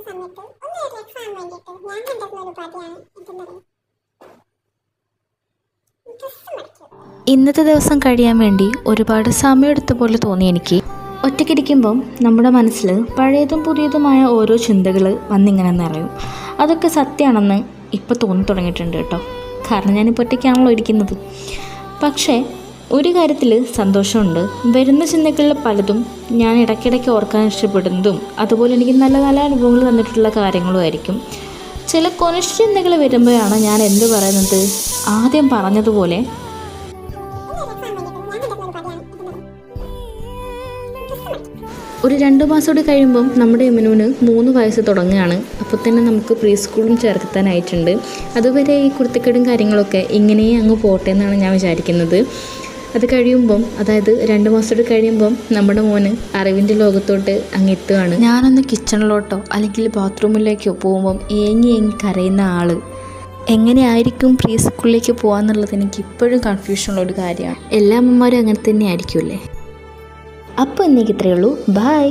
സമയത്ത് ഒന്ന് റിലാക്സ് ആവാൻ വേണ്ടിയിട്ട് ഞാൻ കണ്ടെത്തുന്ന ഒരു ഉപാധിയാണ് എന്തെന്നറിയാം, ഡ്രസ്സ് മടക്കുക. ഇന്നത്തെ ദിവസം കഴിയാൻ വേണ്ടി ഒരുപാട് സമയമെടുത്ത പോലെ തോന്നി എനിക്ക്. ഒറ്റയ്ക്കിരിക്കുമ്പം നമ്മുടെ മനസ്സിൽ പഴയതും പുതിയതുമായ ഓരോ ചിന്തകൾ വന്നിങ്ങനെ നിറയും. അതൊക്കെ സത്യമാണെന്ന് ഇപ്പോൾ തോന്നി തുടങ്ങിയിട്ടുണ്ട് കേട്ടോ. കാരണം ഞാനിപ്പോൾ ഒറ്റയ്ക്കാണല്ലോ ഇരിക്കുന്നത്. പക്ഷേ ഒരു കാര്യത്തിൽ സന്തോഷമുണ്ട്. വരുന്ന ചിന്തകളിൽ പലതും ഞാൻ ഇടയ്ക്കിടയ്ക്ക് ഓർക്കാൻ ഇഷ്ടപ്പെടുന്നതും അതുപോലെ എനിക്ക് നല്ല നല്ല അനുഭവങ്ങൾ തന്നിട്ടുള്ള കാര്യങ്ങളുമായിരിക്കും. ചില കൊനിഷ്ഠ ചിന്തകൾ വരുമ്പോഴാണ് ഞാൻ എന്ത് പറയുന്നത്, ആദ്യം പറഞ്ഞതുപോലെ ഒരു 2 മാസം കൂടി കഴിയുമ്പം നമ്മുടെ യമുനുവിന് 3 വയസ്സ് തുടങ്ങുകയാണ്. അപ്പോൾ തന്നെ നമുക്ക് പ്രീ സ്കൂളും ചേർത്താനായിട്ടുണ്ട്. അതുവരെ ഈ കുരുത്തക്കേടും കാര്യങ്ങളൊക്കെ ഇങ്ങനെ അങ്ങ് പോട്ടെ എന്നാണ് ഞാൻ വിചാരിക്കുന്നത്. അത് കഴിയുമ്പം, അതായത് 2 മാസം കൂടി കഴിയുമ്പം നമ്മുടെ മോന് അറിവിൻ്റെ ലോകത്തോട്ട് അങ്ങ് എത്തുകയാണ്. ഞാനൊന്ന് കിച്ചണിലോട്ടോ അല്ലെങ്കിൽ ബാത്റൂമിലേക്കോ പോകുമ്പം ഏങ്ങി കരയുന്ന ആൾ എങ്ങനെയായിരിക്കും പ്രീ സ്കൂളിലേക്ക് പോകാമെന്നുള്ളത് എനിക്ക് ഇപ്പോഴും കൺഫ്യൂഷനുള്ള ഒരു കാര്യമാണ്. എല്ലാ അമ്മമാരും അങ്ങനെ തന്നെ ആയിരിക്കുമല്ലേ. അപ്പോൾ ഇന്നേക്ക് ഇത്രയേ ഉള്ളൂ. ബൈ.